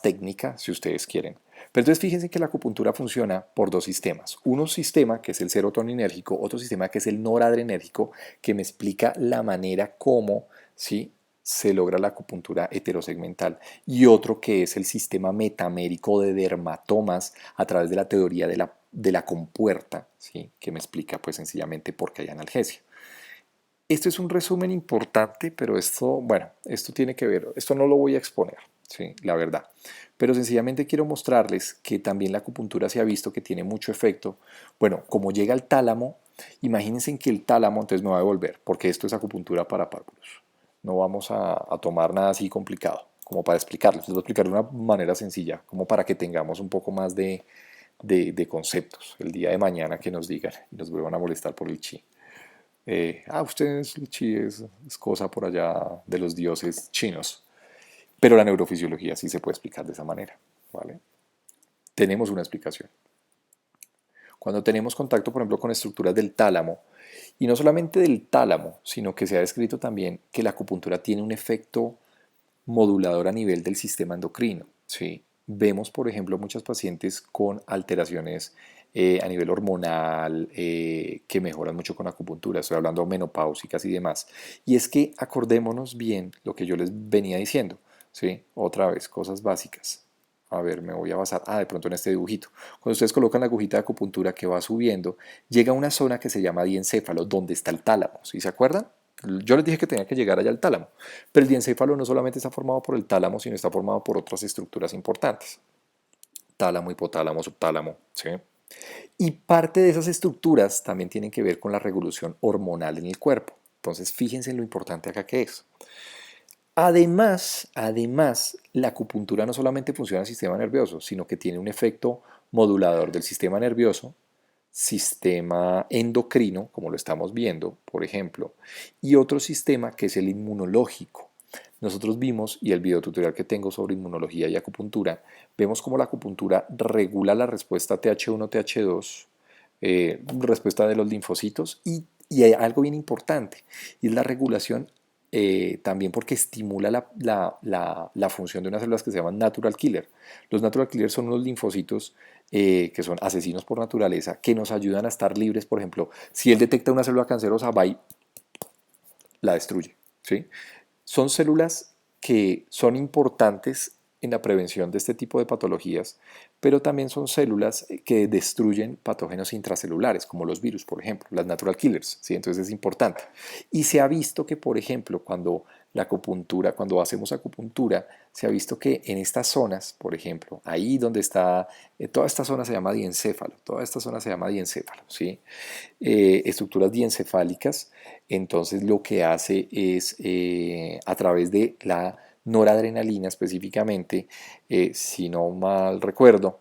técnica, si ustedes quieren. Pero entonces fíjense que la acupuntura funciona por dos sistemas. Un sistema que es el serotoninérgico, otro sistema que es el noradrenérgico, que me explica la manera como, ¿sí?, se logra la acupuntura heterosegmental, y otro que es el sistema metamérico de dermatomas a través de la teoría de la compuerta, ¿sí?, que me explica pues sencillamente por qué hay analgesia. Esto es un resumen importante, pero esto, bueno, esto tiene que ver, esto no lo voy a exponer, sí, la verdad. Pero sencillamente quiero mostrarles que también la acupuntura se ha visto que tiene mucho efecto. Bueno, como llega al tálamo, imagínense que el tálamo, entonces me va a devolver, porque esto es acupuntura para párvulos. No vamos a tomar nada así complicado, como para explicarles. Les voy a explicar de una manera sencilla, como para que tengamos un poco más de conceptos el día de mañana que nos digan y nos vuelvan a molestar por el chi. Ustedes, el chi es cosa por allá de los dioses chinos. Pero la neurofisiología sí se puede explicar de esa manera, ¿vale? Tenemos una explicación. Cuando tenemos contacto, por ejemplo, con estructuras del tálamo, y no solamente del tálamo, sino que se ha descrito también que la acupuntura tiene un efecto modulador a nivel del sistema endocrino. ¿Sí? Vemos, por ejemplo, muchos pacientes con alteraciones a nivel hormonal que mejoran mucho con acupuntura. Estoy hablando menopáusicas y demás. Y es que acordémonos bien lo que yo les venía diciendo. ¿Sí? Otra vez, cosas básicas. A ver, me voy a basar, de pronto en este dibujito. Cuando ustedes colocan la agujita de acupuntura que va subiendo, llega a una zona que se llama diencéfalo, donde está el tálamo. ¿Sí se acuerdan? Yo les dije que tenía que llegar allá al tálamo, pero el diencéfalo no solamente está formado por el tálamo, sino está formado por otras estructuras importantes. Tálamo, hipotálamo, subtálamo, ¿sí? Y parte de esas estructuras también tienen que ver con la regulación hormonal en el cuerpo. Entonces, fíjense en lo importante acá que es. Además, la acupuntura no solamente funciona en el sistema nervioso, sino que tiene un efecto modulador del sistema nervioso, sistema endocrino, como lo estamos viendo, por ejemplo, y otro sistema que es el inmunológico. Nosotros vimos, y el video tutorial que tengo sobre inmunología y acupuntura, vemos cómo la acupuntura regula la respuesta TH1, TH2, respuesta de los linfocitos, y hay algo bien importante, y es la regulación también porque estimula la función de unas células que se llaman natural killer. Los natural killers son unos linfocitos que son asesinos por naturaleza, que nos ayudan a estar libres. Por ejemplo, si él detecta una célula cancerosa, va y la destruye. ¿Sí? Son células que son importantes en la prevención de este tipo de patologías, pero también son células que destruyen patógenos intracelulares, como los virus, por ejemplo, las natural killers, ¿sí? Entonces es importante. Y se ha visto que, por ejemplo, cuando hacemos acupuntura, se ha visto que en estas zonas, por ejemplo, ahí donde está, toda esta zona se llama diencéfalo, toda esta zona se llama diencéfalo, ¿sí? Estructuras diencefálicas, entonces lo que hace es, a través de la noradrenalina específicamente, si no mal recuerdo,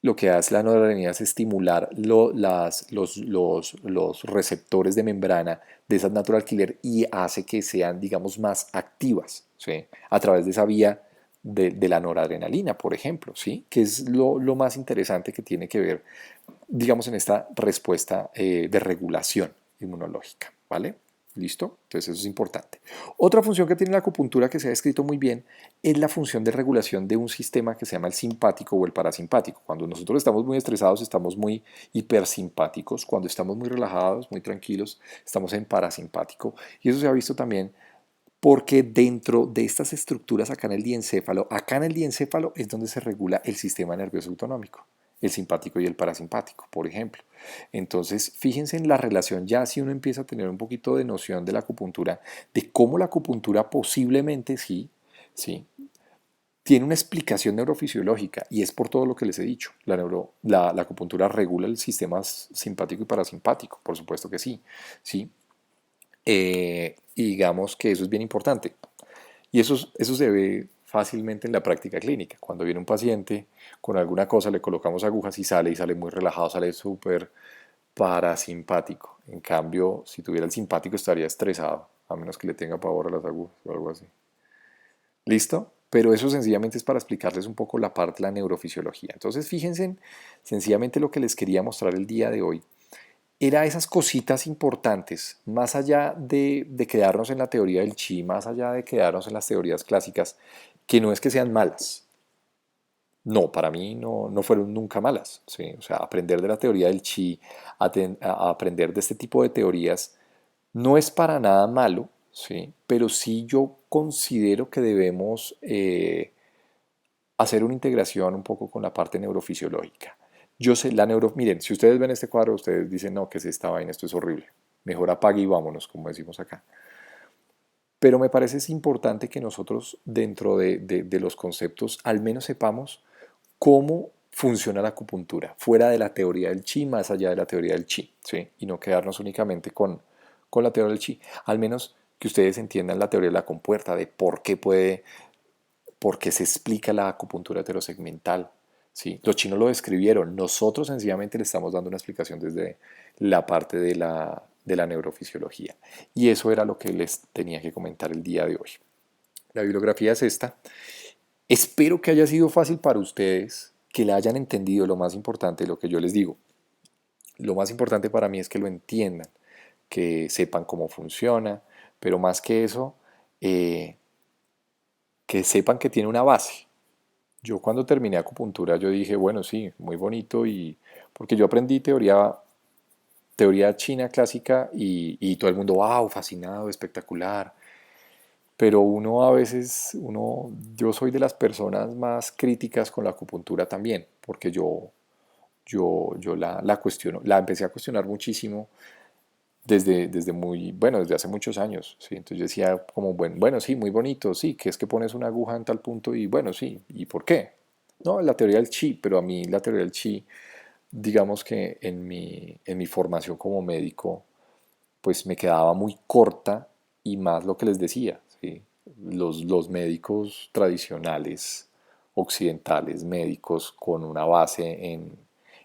lo que hace la noradrenalina es estimular los receptores de membrana de esas natural killer y hace que sean, digamos, más activas, ¿sí? A través de esa vía de la noradrenalina, por ejemplo, ¿sí? Que es lo más interesante que tiene que ver, digamos, en esta respuesta de regulación inmunológica, ¿vale? ¿Listo? Entonces eso es importante. Otra función que tiene la acupuntura que se ha descrito muy bien es la función de regulación de un sistema que se llama el simpático o el parasimpático. Cuando nosotros estamos muy estresados, estamos muy hipersimpáticos. Cuando estamos muy relajados, muy tranquilos, estamos en parasimpático. Y eso se ha visto también porque dentro de estas estructuras acá en el diencéfalo es donde se regula el sistema nervioso autonómico, el simpático y el parasimpático, por ejemplo. Entonces, fíjense en la relación, ya si uno empieza a tener un poquito de noción de la acupuntura, de cómo la acupuntura posiblemente sí, tiene una explicación neurofisiológica y es por todo lo que les he dicho. La acupuntura regula el sistema simpático y parasimpático, por supuesto que sí. Y digamos que eso es bien importante. Y eso se ve fácilmente en la práctica clínica. Cuando viene un paciente con alguna cosa, le colocamos agujas y sale muy relajado, sale súper parasimpático. En cambio, si tuviera el simpático estaría estresado, a menos que le tenga pavor a las agujas o algo así. ¿Listo? Pero eso sencillamente es para explicarles un poco la parte de la neurofisiología. Entonces, fíjense en sencillamente lo que les quería mostrar el día de hoy era esas cositas importantes, más allá de quedarnos en la teoría del chi, más allá de quedarnos en las teorías clásicas, que no es que sean malas. No, para mí no fueron nunca malas. ¿Sí? O sea, aprender de la teoría del chi, a aprender de este tipo de teorías, no es para nada malo, ¿sí? Pero sí yo considero que debemos hacer una integración un poco con la parte neurofisiológica. Yo sé, miren, si ustedes ven este cuadro, ustedes dicen, no, que es esta vaina, esto es horrible. Mejor apague y vámonos, como decimos acá. Pero me parece es importante que nosotros, dentro de los conceptos, al menos sepamos cómo funciona la acupuntura, fuera de la teoría del chi, más allá de la teoría del chi, ¿sí? Y no quedarnos únicamente con la teoría del chi. Al menos que ustedes entiendan la teoría de la compuerta, de por qué se explica la acupuntura heterosegmental. ¿Sí? Los chinos lo describieron, nosotros sencillamente le estamos dando una explicación desde la parte de la neurofisiología. Y eso era lo que les tenía que comentar el día de hoy. La bibliografía es esta. Espero que haya sido fácil para ustedes, que la hayan entendido lo más importante, lo que yo les digo. Lo más importante para mí es que lo entiendan, que sepan cómo funciona, pero más que eso, eh, que sepan que tiene una base. Yo cuando terminé acupuntura, yo dije, bueno, sí, muy bonito, y porque yo aprendí teoría china clásica y todo el mundo, wow, fascinado, espectacular. Pero uno a veces, yo soy de las personas más críticas con la acupuntura también, porque yo la cuestiono, la empecé a cuestionar muchísimo desde hace muchos años, ¿sí? Entonces yo decía como, bueno, sí, muy bonito, sí, que es que pones una aguja en tal punto y bueno, sí, ¿y por qué? No, la teoría del chi, pero a mí la teoría del chi, digamos que en mi formación como médico, pues me quedaba muy corta y más lo que les decía, ¿sí? Los médicos tradicionales, occidentales, médicos con una base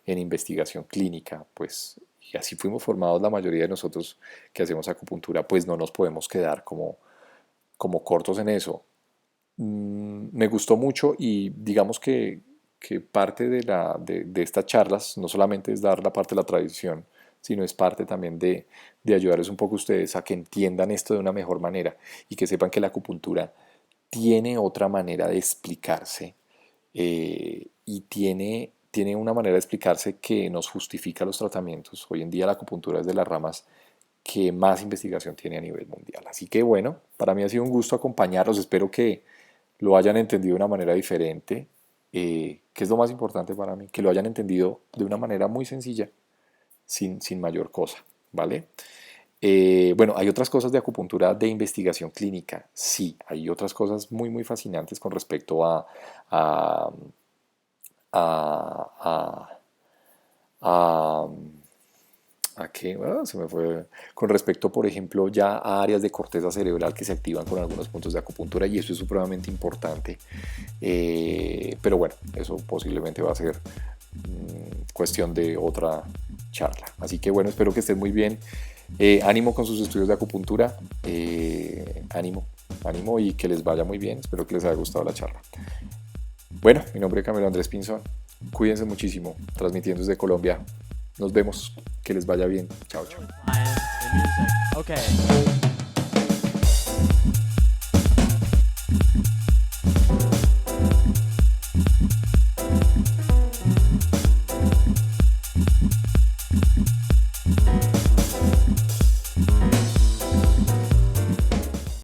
en investigación clínica, pues, y así fuimos formados la mayoría de nosotros que hacemos acupuntura, pues no nos podemos quedar como cortos en eso. Me gustó mucho y digamos que parte de estas charlas no solamente es dar la parte de la tradición, sino es parte también de ayudarles un poco a ustedes a que entiendan esto de una mejor manera y que sepan que la acupuntura tiene otra manera de explicarse, y tiene una manera de explicarse que nos justifica los tratamientos. Hoy en día la acupuntura es de las ramas que más investigación tiene a nivel mundial. Así que bueno, para mí ha sido un gusto acompañarlos. Espero que lo hayan entendido de una manera diferente, que es lo más importante para mí, que lo hayan entendido de una manera muy sencilla, sin mayor cosa, ¿vale? Bueno, hay otras cosas de acupuntura de investigación clínica, sí, hay otras cosas muy, muy fascinantes con respecto a, a, a, ¿a qué? Se me fue. Con respecto, por ejemplo, ya a áreas de corteza cerebral que se activan con algunos puntos de acupuntura y eso es supremamente importante. Pero bueno, eso posiblemente va a ser cuestión de otra charla. Así que bueno, espero que estén muy bien. Ánimo con sus estudios de acupuntura. Ánimo y que les vaya muy bien. Espero que les haya gustado la charla. Bueno, mi nombre es Camilo Andrés Pinzón. Cuídense muchísimo, transmitiendo desde Colombia. Nos vemos, que les vaya bien. Chao, chao. Okay.